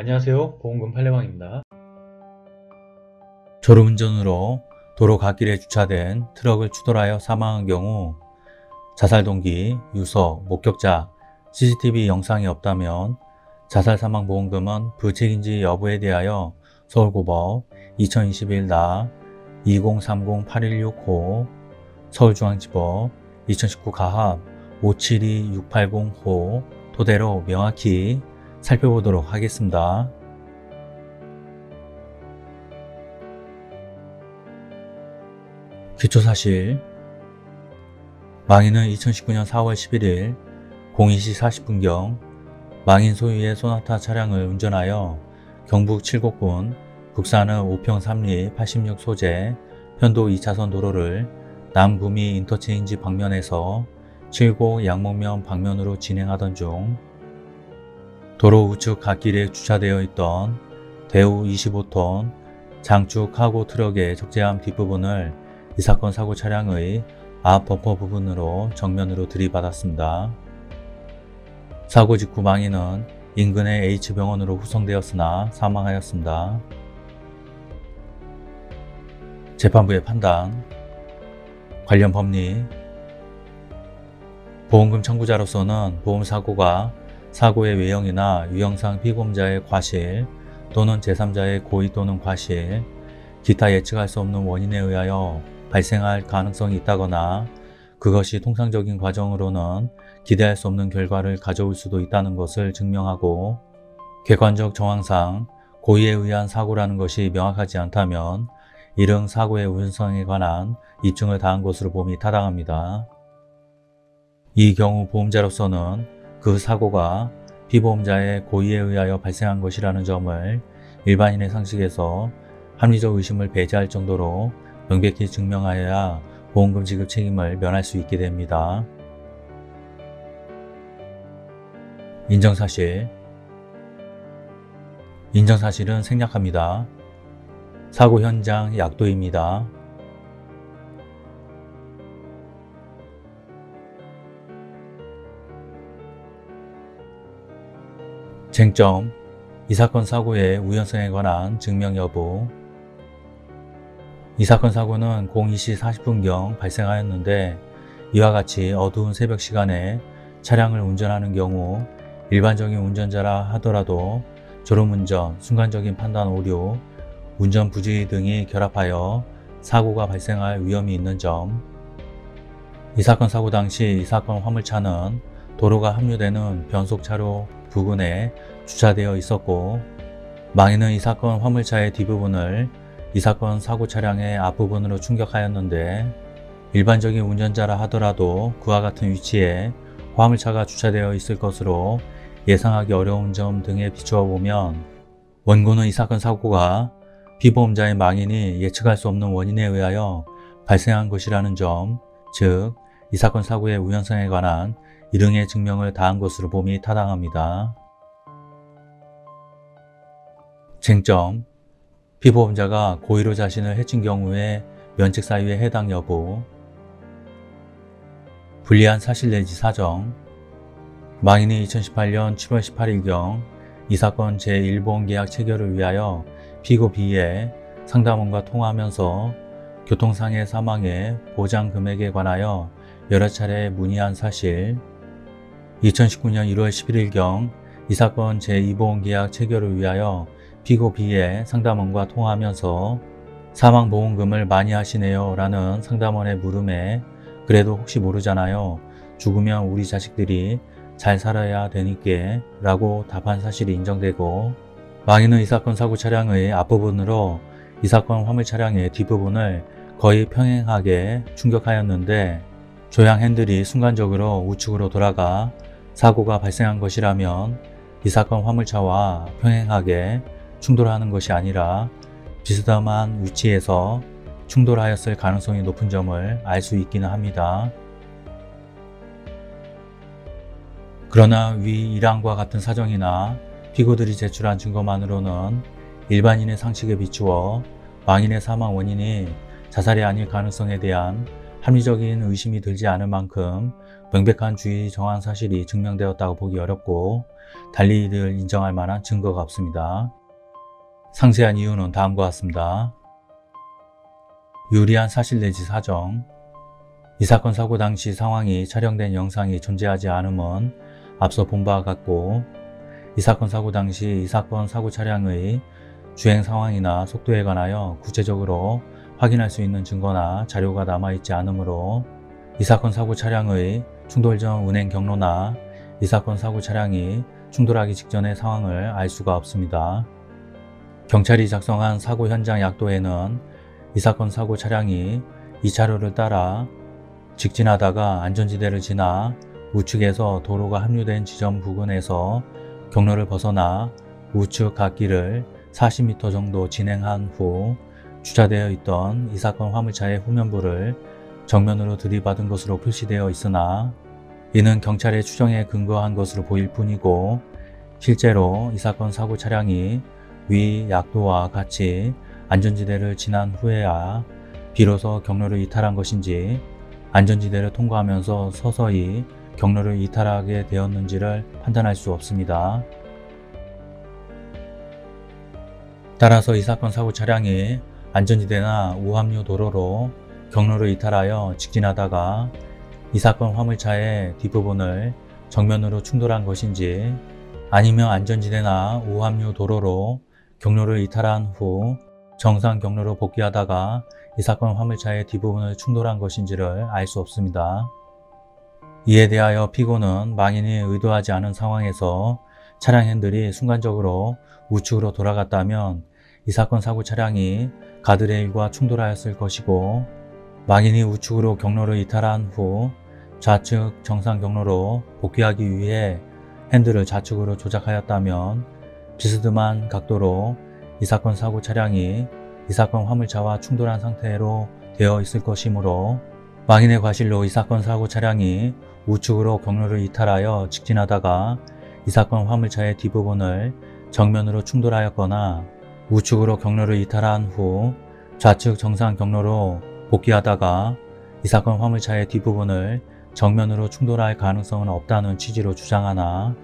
안녕하세요. 보험금 팔례방입니다. 졸음운전으로 도로 갓길에 주차된 트럭을 추돌하여 사망한 경우 자살 동기, 유서, 목격자, CCTV 영상이 없다면 자살 사망 보험금은 부책인지 여부에 대하여 서울고법 2021-2030-8165, 서울중앙지법 2019 가합 572680호 토대로 명확히 살펴보도록 하겠습니다. 기초사실, 망인은 2019년 4월 11일 02시 40분경 망인 소유의 소나타 차량을 운전하여 경북 칠곡군 북산의 5평 3리 86 소재 편도 2차선 도로를 남구미 인터체인지 방면에서 칠곡 양목면 방면으로 진행하던 중 도로 우측 갓길에 주차되어 있던 대우 25톤 장축 카고 트럭의 적재함 뒷부분을 이 사건 사고 차량의 앞 범퍼 부분으로 정면으로 들이받았습니다. 사고 직후 망인은 인근의 H병원으로 후송되었으나 사망하였습니다. 재판부의 판단, 관련 법리, 보험금 청구자로서는 보험사고가 사고의 외형이나 유형상 피보험자의 과실 또는 제3자의 고의 또는 과실, 기타 예측할 수 없는 원인에 의하여 발생할 가능성이 있다거나 그것이 통상적인 과정으로는 기대할 수 없는 결과를 가져올 수도 있다는 것을 증명하고, 객관적 정황상 고의에 의한 사고라는 것이 명확하지 않다면 이런 사고의 우연성에 관한 입증을 다한 것으로 봄이 타당합니다. 이 경우 보험자로서는 그 사고가 피보험자의 고의에 의하여 발생한 것이라는 점을 일반인의 상식에서 합리적 의심을 배제할 정도로 명백히 증명하여야 보험금 지급 책임을 면할 수 있게 됩니다. 인정사실, 인정사실은 생략합니다. 사고 현장 약도입니다. 쟁점, 이 사건 사고의 우연성에 관한 증명 여부. 이 사건 사고는 02시 40분경 발생하였는데, 이와 같이 어두운 새벽 시간에 차량을 운전하는 경우 일반적인 운전자라 하더라도 졸음운전, 순간적인 판단 오류, 운전 부주의 등이 결합하여 사고가 발생할 위험이 있는 점. 이 사건 사고 당시 이 사건 화물차는 도로가 합류되는 변속차로 부근에 주차되어 있었고, 망인은 이 사건 화물차의 뒷부분을 이 사건 사고 차량의 앞부분으로 충격하였는데, 일반적인 운전자라 하더라도 그와 같은 위치에 화물차가 주차되어 있을 것으로 예상하기 어려운 점 등에 비추어 보면 원고는 이 사건 사고가 피보험자의 망인이 예측할 수 없는 원인에 의하여 발생한 것이라는 점, 즉 이 사건 사고의 우연성에 관한 이등의 증명을 다한 것으로 봄이 타당합니다. 쟁점, 피보험자가 고의로 자신을 해친 경우에 면책 사유에 해당 여부. 불리한 사실 내지 사정, 망인이 2018년 7월 18일경 이 사건 제1보험계약 체결을 위하여 피고 B의 상담원과 통화하면서 교통상해 사망의 보장 금액에 관하여 여러 차례 문의한 사실, 2019년 1월 11일경 이 사건 제2보험계약 체결을 위하여 피고 B의 상담원과 통화하면서 사망보험금을 많이 하시네요 라는 상담원의 물음에 그래도 혹시 모르잖아요. 죽으면 우리 자식들이 잘 살아야 되니께 라고 답한 사실이 인정되고, 망인은 이 사건 사고 차량의 앞부분으로 이 사건 화물 차량의 뒷부분을 거의 평행하게 충격하였는데, 조향 핸들이 순간적으로 우측으로 돌아가 사고가 발생한 것이라면 이 사건 화물차와 평행하게 충돌하는 것이 아니라 비스듬한 위치에서 충돌하였을 가능성이 높은 점을 알 수 있기는 합니다. 그러나 위 일항과 같은 사정이나 피고들이 제출한 증거만으로는 일반인의 상식에 비추어 망인의 사망 원인이 자살이 아닐 가능성에 대한 합리적인 의심이 들지 않을 만큼 명백한 주의 정황 사실이 증명되었다고 보기 어렵고 달리 이를 인정할 만한 증거가 없습니다. 상세한 이유는 다음과 같습니다. 유리한 사실 내지 사정. 이 사건 사고 당시 상황이 촬영된 영상이 존재하지 않음은 앞서 본 바와 같고, 이 사건 사고 당시 이 사건 사고 차량의 주행 상황이나 속도에 관하여 구체적으로 확인할 수 있는 증거나 자료가 남아있지 않으므로 이 사건 사고 차량의 충돌 전 운행 경로나 이 사건 사고 차량이 충돌하기 직전의 상황을 알 수가 없습니다. 경찰이 작성한 사고 현장 약도에는 이 사건 사고 차량이 2차로를 따라 직진하다가 안전지대를 지나 우측에서 도로가 합류된 지점 부근에서 경로를 벗어나 우측 갓길을 40m 정도 진행한 후 주차되어 있던 이 사건 화물차의 후면부를 정면으로 들이받은 것으로 표시되어 있으나 이는 경찰의 추정에 근거한 것으로 보일 뿐이고, 실제로 이 사건 사고 차량이 위 약도와 같이 안전지대를 지난 후에야 비로소 경로를 이탈한 것인지 안전지대를 통과하면서 서서히 경로를 이탈하게 되었는지를 판단할 수 없습니다. 따라서 이 사건 사고 차량이 안전지대나 우합류 도로로 경로를 이탈하여 직진하다가 이 사건 화물차의 뒷부분을 정면으로 충돌한 것인지, 아니면 안전지대나 우합류 도로로 경로를 이탈한 후 정상 경로로 복귀하다가 이 사건 화물차의 뒷부분을 충돌한 것인지를 알 수 없습니다. 이에 대하여 피고는 망인이 의도하지 않은 상황에서 차량 핸들이 순간적으로 우측으로 돌아갔다면 이 사건 사고 차량이 가드레일과 충돌하였을 것이고, 망인이 우측으로 경로를 이탈한 후 좌측 정상 경로로 복귀하기 위해 핸들을 좌측으로 조작하였다면 비스듬한 각도로 이 사건 사고 차량이 이 사건 화물차와 충돌한 상태로 되어 있을 것이므로 망인의 과실로 이 사건 사고 차량이 우측으로 경로를 이탈하여 직진하다가 이 사건 화물차의 뒷부분을 정면으로 충돌하였거나 우측으로 경로를 이탈한 후 좌측 정상 경로로 복귀하다가 이 사건 화물차의 뒷부분을 정면으로 충돌할 가능성은 없다는 취지로 주장하나,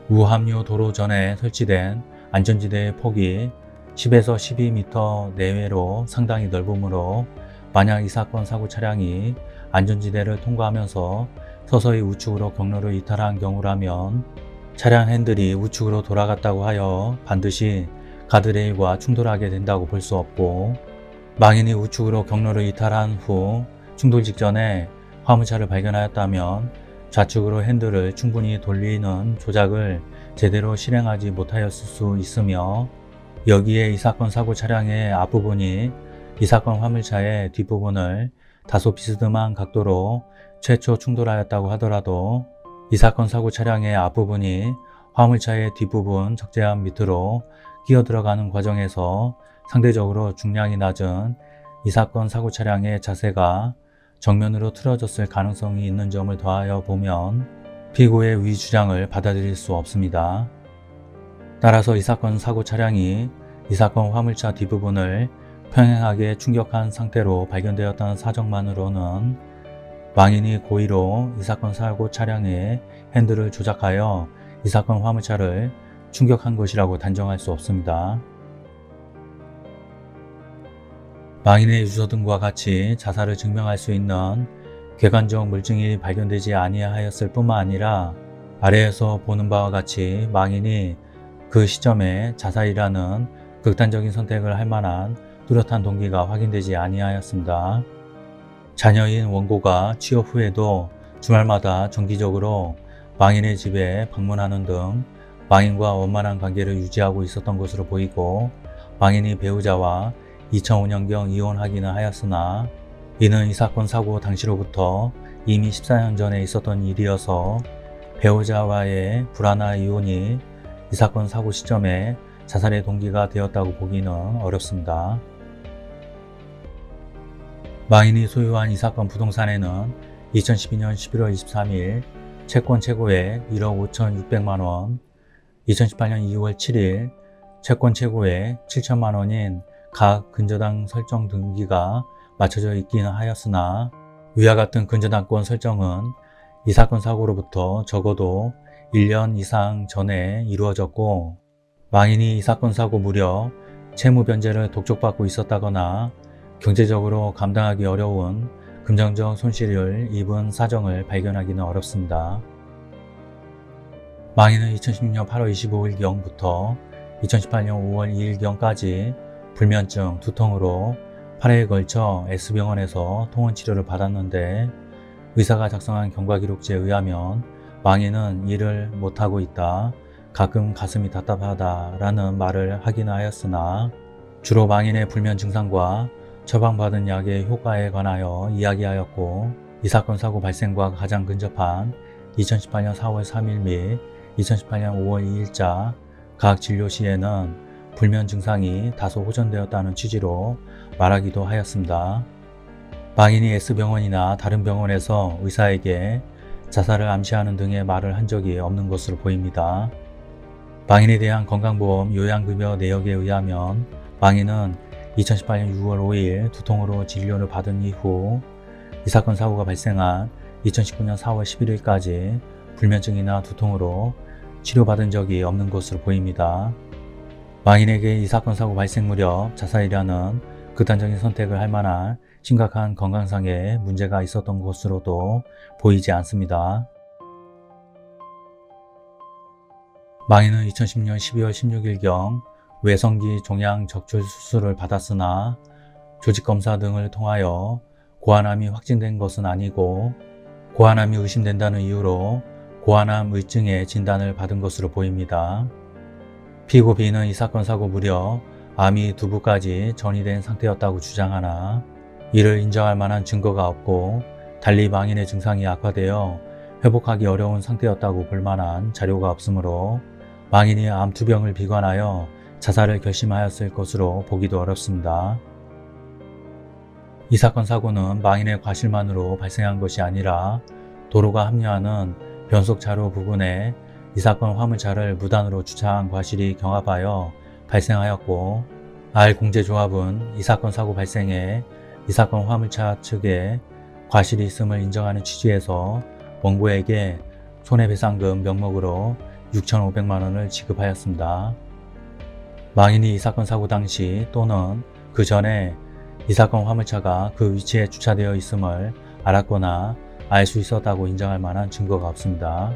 우합류 도로 전에 설치된 안전지대의 폭이 10에서 12m 내외로 상당히 넓으므로 만약 이 사건 사고 차량이 안전지대를 통과하면서 서서히 우측으로 경로를 이탈한 경우라면 차량 핸들이 우측으로 돌아갔다고 하여 반드시 가드레일과 충돌하게 된다고 볼 수 없고, 망인이 우측으로 경로를 이탈한 후 충돌 직전에 화물차를 발견하였다면 좌측으로 핸들을 충분히 돌리는 조작을 제대로 실행하지 못하였을 수 있으며, 여기에 이 사건 사고 차량의 앞부분이 이 사건 화물차의 뒷부분을 다소 비스듬한 각도로 최초 충돌하였다고 하더라도 이 사건 사고 차량의 앞부분이 화물차의 뒷부분 적재함 밑으로 끼어 들어가는 과정에서 상대적으로 중량이 낮은 이 사건 사고 차량의 자세가 정면으로 틀어졌을 가능성이 있는 점을 더하여 보면 피고의 위 주장을 받아들일 수 없습니다. 따라서 이 사건 사고 차량이 이 사건 화물차 뒷부분을 평행하게 충격한 상태로 발견되었다는 사정만으로는 망인이 고의로 이 사건 사고 차량의 핸들을 조작하여 이 사건 화물차를 충격한 것이라고 단정할 수 없습니다. 망인의 유서 등과 같이 자살을 증명할 수 있는 객관적 물증이 발견되지 아니하였을 뿐만 아니라 아래에서 보는 바와 같이 망인이 그 시점에 자살이라는 극단적인 선택을 할 만한 뚜렷한 동기가 확인되지 아니하였습니다. 자녀인 원고가 취업 후에도 주말마다 정기적으로 망인의 집에 방문하는 등 망인과 원만한 관계를 유지하고 있었던 것으로 보이고, 망인이 배우자와 2005년경 이혼하기는 하였으나 이는 이 사건 사고 당시로부터 이미 14년 전에 있었던 일이어서 배우자와의 불화나 이혼이 이 사건 사고 시점에 자살의 동기가 되었다고 보기는 어렵습니다. 망인이 소유한 이 사건 부동산에는 2012년 11월 23일 채권 최고액 1억 5,600만원, 2018년 2월 7일 채권 최고액 7천만원인 각 근저당 설정 등기가 맞춰져 있기는 하였으나 위와 같은 근저당권 설정은 이 사건 사고로부터 적어도 1년 이상 전에 이루어졌고, 망인이 이 사건 사고 무렵 채무 변제를 독촉받고 있었다거나 경제적으로 감당하기 어려운 금전적 손실을 입은 사정을 발견하기는 어렵습니다. 망인은 2016년 8월 25일경부터 2018년 5월 2일경까지 불면증, 두통으로 8회에 걸쳐 S병원에서 통원치료를 받았는데, 의사가 작성한 경과기록지에 의하면 망인은 일을 못하고 있다, 가끔 가슴이 답답하다 라는 말을 하기는 하였으나, 주로 망인의 불면 증상과 처방받은 약의 효과에 관하여 이야기하였고, 이 사건 사고 발생과 가장 근접한 2018년 4월 3일 및 2018년 5월 2일자 각 진료 시에는 불면 증상이 다소 호전되었다는 취지로 말하기도 하였습니다. 망인이 S병원이나 다른 병원에서 의사에게 자살을 암시하는 등의 말을 한 적이 없는 것으로 보입니다. 망인에 대한 건강보험 요양급여 내역에 의하면 망인은 2018년 6월 5일 두통으로 진료를 받은 이후 이 사건 사고가 발생한 2019년 4월 11일까지 불면증이나 두통으로 치료받은 적이 없는 것으로 보입니다. 망인에게 이 사건 사고 발생 무렵 자살이라는 극단적인 선택을 할 만한 심각한 건강상의 문제가 있었던 것으로도 보이지 않습니다. 망인은 2010년 12월 16일경 외성기 종양 적출 수술을 받았으나 조직검사 등을 통하여 고환암이 확진된 것은 아니고, 고환암이 의심된다는 이유로 고환암 의증의 진단을 받은 것으로 보입니다. 피고 B는 이 사건 사고 무렵 암이 두부까지 전이된 상태였다고 주장하나 이를 인정할 만한 증거가 없고, 달리 망인의 증상이 악화되어 회복하기 어려운 상태였다고 볼 만한 자료가 없으므로 망인이 암 투병을 비관하여 자살을 결심하였을 것으로 보기도 어렵습니다. 이 사건 사고는 망인의 과실만으로 발생한 것이 아니라 도로가 합류하는 변속 차로 부근에 이 사건 화물차를 무단으로 주차한 과실이 경합하여 발생하였고, R공제조합은 이 사건 사고 발생에 이 사건 화물차 측에 과실이 있음을 인정하는 취지에서 원고에게 손해배상금 명목으로 6,500만 원을 지급하였습니다. 망인이 이 사건 사고 당시 또는 그 전에 이 사건 화물차가 그 위치에 주차되어 있음을 알았거나 알 수 있었다고 인정할 만한 증거가 없습니다.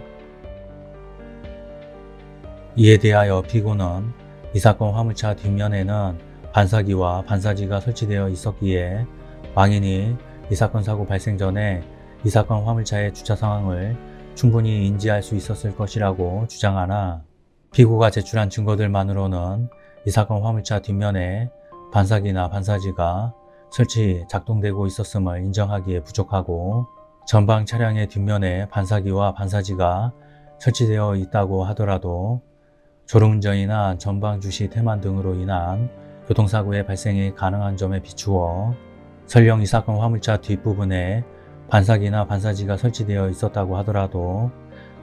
이에 대하여 피고는 이 사건 화물차 뒷면에는 반사기와 반사지가 설치되어 있었기에 망인이 이 사건 사고 발생 전에 이 사건 화물차의 주차 상황을 충분히 인지할 수 있었을 것이라고 주장하나, 피고가 제출한 증거들만으로는 이 사건 화물차 뒷면에 반사기나 반사지가 작동되고 있었음을 인정하기에 부족하고, 전방 차량의 뒷면에 반사기와 반사지가 설치되어 있다고 하더라도 졸음운전이나 전방 주시 태만 등으로 인한 교통사고의 발생이 가능한 점에 비추어 설령 이 사건 화물차 뒷부분에 반사기나 반사지가 설치되어 있었다고 하더라도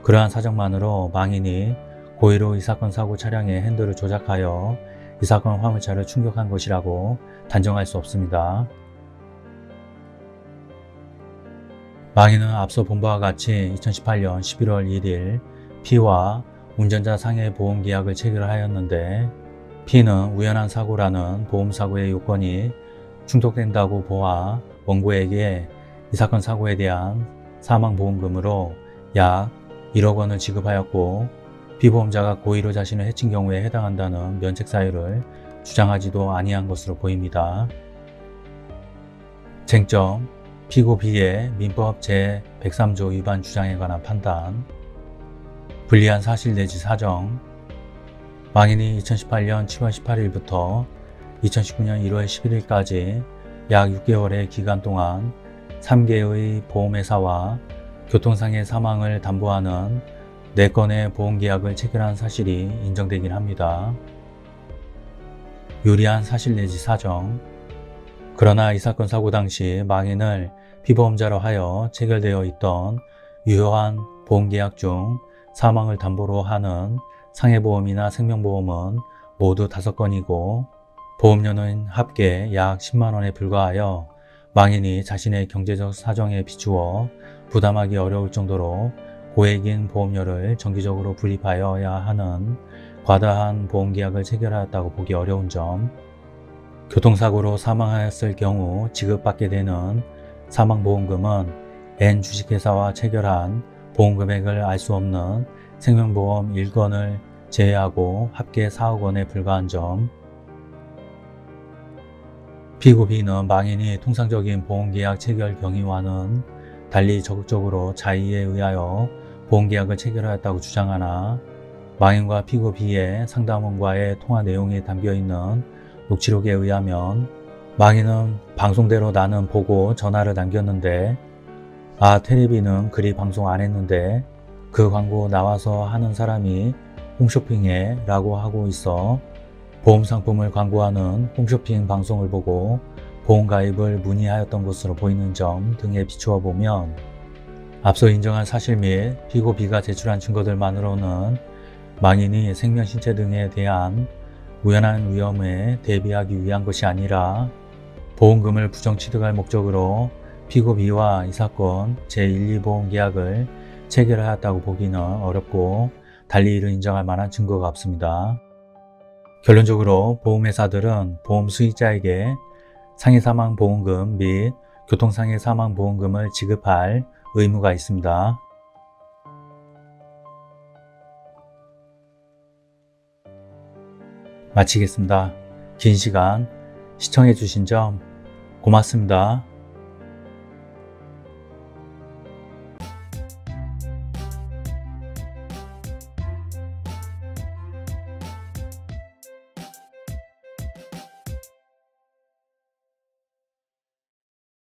그러한 사정만으로 망인이 고의로 이 사건 사고 차량의 핸들을 조작하여 이 사건 화물차를 충격한 것이라고 단정할 수 없습니다. 망인은 앞서 본 바와 같이 2018년 11월 1일 P와 운전자 상해 보험 계약을 체결하였는데, P는 우연한 사고라는 보험사고의 요건이 충족된다고 보아 원고에게 이 사건 사고에 대한 사망보험금으로 약 1억 원을 지급하였고, 피보험자가 고의로 자신을 해친 경우에 해당한다는 면책사유를 주장하지도 아니한 것으로 보입니다. 쟁점, 피고 B의 민법 제103조 위반 주장에 관한 판단. 불리한 사실 내지 사정. 망인이 2018년 7월 18일부터 2019년 1월 11일까지 약 6개월의 기간 동안 3개의 보험회사와 교통상해 사망을 담보하는 4건의 보험계약을 체결한 사실이 인정되긴 합니다. 유리한 사실 내지 사정. 그러나 이 사건 사고 당시 망인을 피보험자로 하여 체결되어 있던 유효한 보험계약 중 사망을 담보로 하는 상해보험이나 생명보험은 모두 5건이고 보험료는 합계 약 10만 원에 불과하여 망인이 자신의 경제적 사정에 비추어 부담하기 어려울 정도로 고액인 보험료를 정기적으로 불입하여야 하는 과다한 보험계약을 체결하였다고 보기 어려운 점, 교통사고로 사망하였을 경우 지급받게 되는 사망보험금은 N 주식회사와 체결한 보험금액을 알 수 없는 생명보험 1건을 제외하고 합계 4억 원에 불과한 점, 피고 B는 망인이 통상적인 보험계약 체결 경위와는 달리 적극적으로 자의에 의하여 보험계약을 체결하였다고 주장하나 망인과 피고 B의 상담원과의 통화 내용이 담겨있는 녹취록에 의하면 망인은 방송대로 나는 보고 전화를 남겼는데 텔레비는 그리 방송 안 했는데 그 광고 나와서 하는 사람이 홈쇼핑해 라고 하고 있어 보험상품을 광고하는 홈쇼핑 방송을 보고 보험가입을 문의하였던 것으로 보이는 점 등에 비추어 보면 앞서 인정한 사실 및 피고 B가 제출한 증거들만으로는 망인이 생명, 신체 등에 대한 우연한 위험에 대비하기 위한 것이 아니라 보험금을 부정 취득할 목적으로 피고 B와 이 사건 제1, 2보험 계약을 체결하였다고 보기는 어렵고 달리 이를 인정할 만한 증거가 없습니다. 결론적으로 보험회사들은 보험 수익자에게 상해사망보험금 및 교통상해사망보험금을 지급할 의무가 있습니다. 마치겠습니다. 긴 시간 시청해 주신 점 고맙습니다.